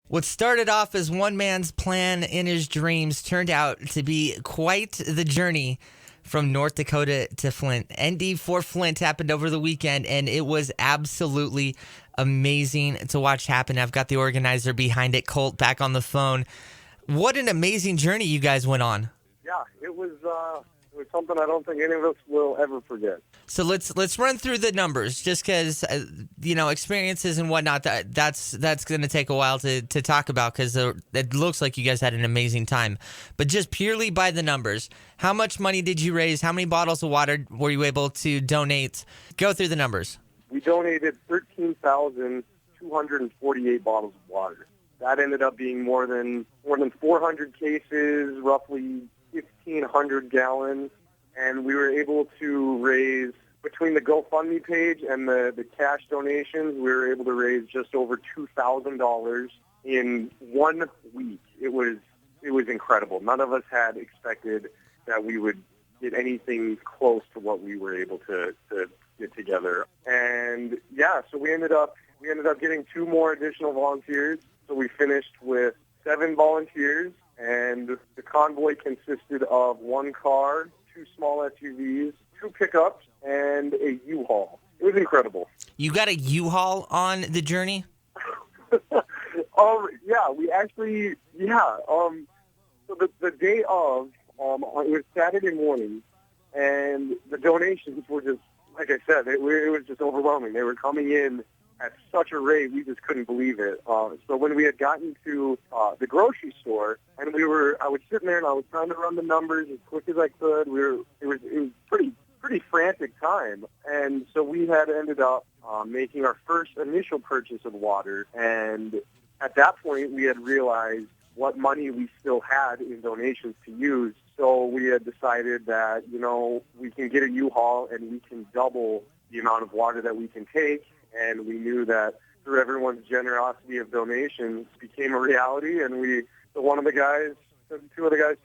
What started off as one man's plan in his dreams turned out to be quite the journey from North Dakota to Flint. ND for Flint happened over the weekend, and it was absolutely amazing to watch happen. I've got the organizer behind it, Colt, back on the phone. What an amazing journey you guys went on. Yeah, it was something I don't think any of us will ever forget. So let's run through the numbers, just because experiences and whatnot. That's going to take a while to talk about, because it looks like you guys had an amazing time. But just purely by the numbers, how much money did you raise? How many bottles of water were you able to donate? Go through the numbers. We donated 13,248 bottles of water. That ended up being more than 400 cases, roughly 1,500 gallons, and we were able to raise, between the GoFundMe page and the cash donations, we were able to raise just over $2,000 in 1 week. It was incredible. None of us had expected that we would get anything close to what we were able to get together. And yeah, so we ended up getting 2 more additional volunteers. So we finished with 7 volunteers, and the convoy consisted of 1 car, 2 small SUVs, 2 pickups, and a U-Haul. It was incredible. You got a U-Haul on the journey? Yeah, we actually, so the day of, it was Saturday morning, and the donations were just, like I said, it was just overwhelming. They were coming in at such a rate, we just couldn't believe it. So when we had gotten to the grocery store, and I was sitting there and I was trying to run the numbers as quick as I could. It was pretty frantic time, and so we had ended up making our first initial purchase of water. And at that point, we had realized what money we still had in donations to use. So we had decided that we can get a U-Haul and we can double the amount of water that we can take. And we knew that through everyone's generosity of donations became a reality. And two of the guys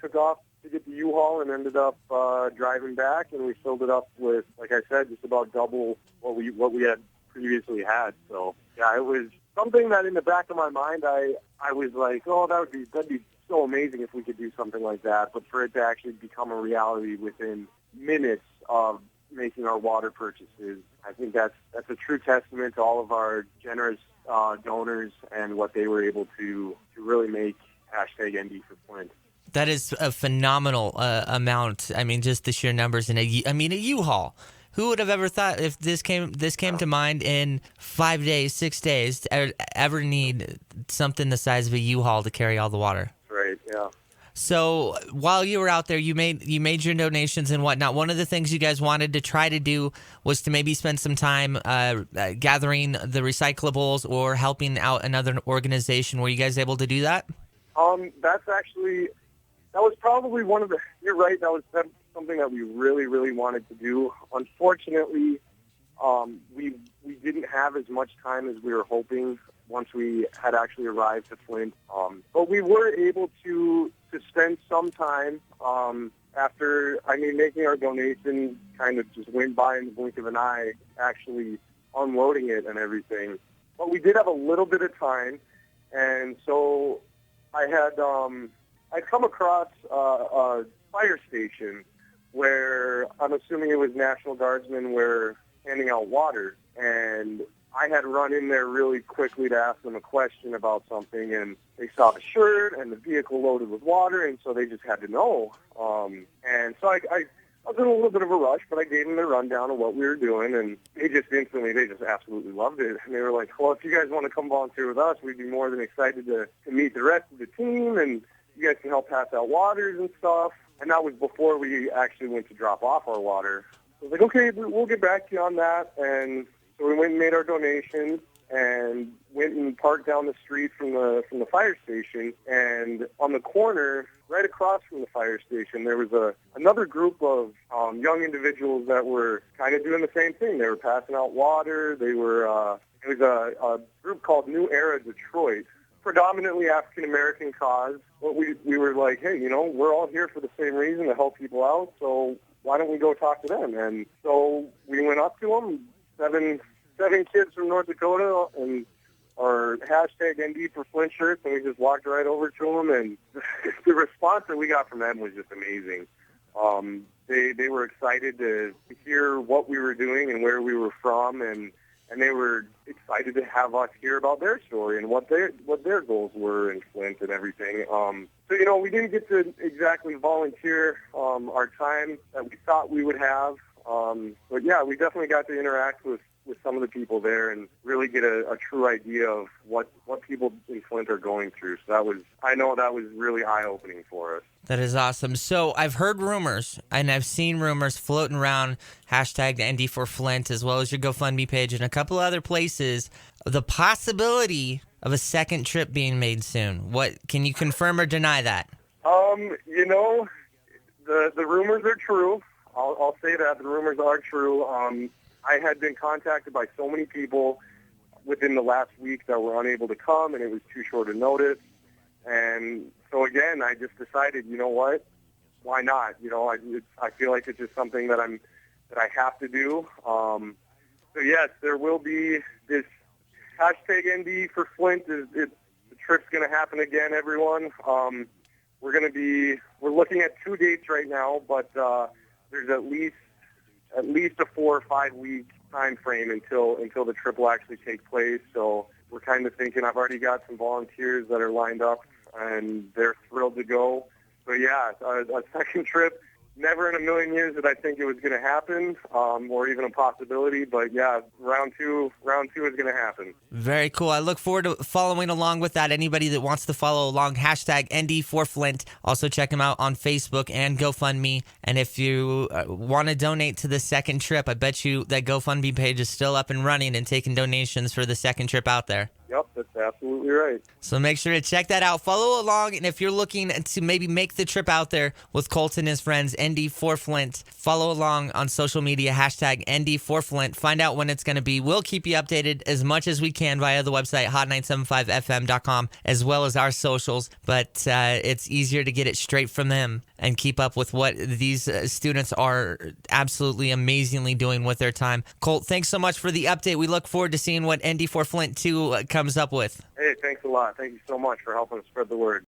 took off to get the U-Haul and ended up driving back, and we filled it up with, like I said, just about double what we had previously had. So yeah, it was something that in the back of my mind, I was like, oh, that'd be so amazing if we could do something like that. But for it to actually become a reality within minutes of making our water purchases, I think that's a true testament to all of our generous donors and what they were able to really make #ND for Flint. That is a phenomenal amount. I mean, just the sheer numbers in a U-Haul. Who would have ever thought, if this came to mind in 5 days, 6 days, to ever need something the size of a U-Haul to carry all the water? Right. Yeah. So while you were out there, you made your donations and whatnot. One of the things you guys wanted to try to do was to maybe spend some time gathering the recyclables or helping out another organization. Were you guys able to do that? That was probably one of the. You're right. That's something that we really, really wanted to do. Unfortunately, we didn't have as much time as we were hoping once we had actually arrived to Flint. But we were able to spend some time after, making our donation kind of just went by in the blink of an eye, actually unloading it and everything. But we did have a little bit of time, and so I'd come across a fire station where I'm assuming it was National Guardsmen were handing out water, and I had run in there really quickly to ask them a question about something, and they saw the shirt and the vehicle loaded with water, and so they just had to know. And so I was in a little bit of a rush, but I gave them the rundown of what we were doing, and they just absolutely loved it. And they were like, well, if you guys want to come volunteer with us, we'd be more than excited to meet the rest of the team, and you guys can help pass out waters and stuff. And that was before we actually went to drop off our water. I was like, okay, we'll get back to you on that. And so we went and made our donations and went and parked down the street from the fire station. And on the corner, right across from the fire station, there was another group of young individuals that were kind of doing the same thing. They were passing out water. They were it was a group called New Era Detroit, predominantly African-American cause. But we were like, hey, we're all here for the same reason, to help people out, so why don't we go talk to them? And so we went up to them, seven kids from North Dakota, and our hashtag ND for Flint shirts, and we just walked right over to them, and the response that we got from them was just amazing. They were excited to hear what we were doing and where we were from, and they were excited to have us hear about their story and what their goals were in Flint and everything. So, we didn't get to exactly volunteer our time that we thought we would have. But, yeah, we definitely got to interact with some of the people there and really get a true idea of what people in Flint are going through. So I know that was really eye-opening for us. That is awesome. So I've heard rumors, and I've seen rumors floating around, hashtag ND for Flint, as well as your GoFundMe page and a couple other places, the possibility of a second trip being made soon. What can you confirm or deny that? The rumors are true. I'll say that. The rumors are true. I had been contacted by so many people within the last week that were unable to come, and it was too short a notice. And so, again, I just decided, you know what? Why not? I feel like it's just something that I have to do. So, yes, there will be this hashtag ND for Flint. The trip's going to happen again, everyone. We're looking at 2 dates right now, but there's at least a 4 or 5 week time frame until the trip will actually take place. So we're kind of thinking, I've already got some volunteers that are lined up, and they're thrilled to go. So yeah, a second trip. Never in a million years did I think it was going to happen, or even a possibility. But yeah, round two is going to happen. Very cool. I look forward to following along with that. Anybody that wants to follow along, hashtag ND for Flint. Also check them out on Facebook and GoFundMe. And if you want to donate to the second trip, I bet you that GoFundMe page is still up and running and taking donations for the second trip out there. Yep, that's absolutely right. So make sure to check that out. Follow along, and if you're looking to maybe make the trip out there with Colt and his friends, ND for Flint, follow along on social media, hashtag ND for Flint. Find out when it's going to be. We'll keep you updated as much as we can via the website, hot975fm.com, as well as our socials. But it's easier to get it straight from them and keep up with what these students are absolutely amazingly doing with their time. Colt, thanks so much for the update. We look forward to seeing what ND for Flint 2 comes up with. Hey, thanks a lot. Thank you so much for helping us spread the word.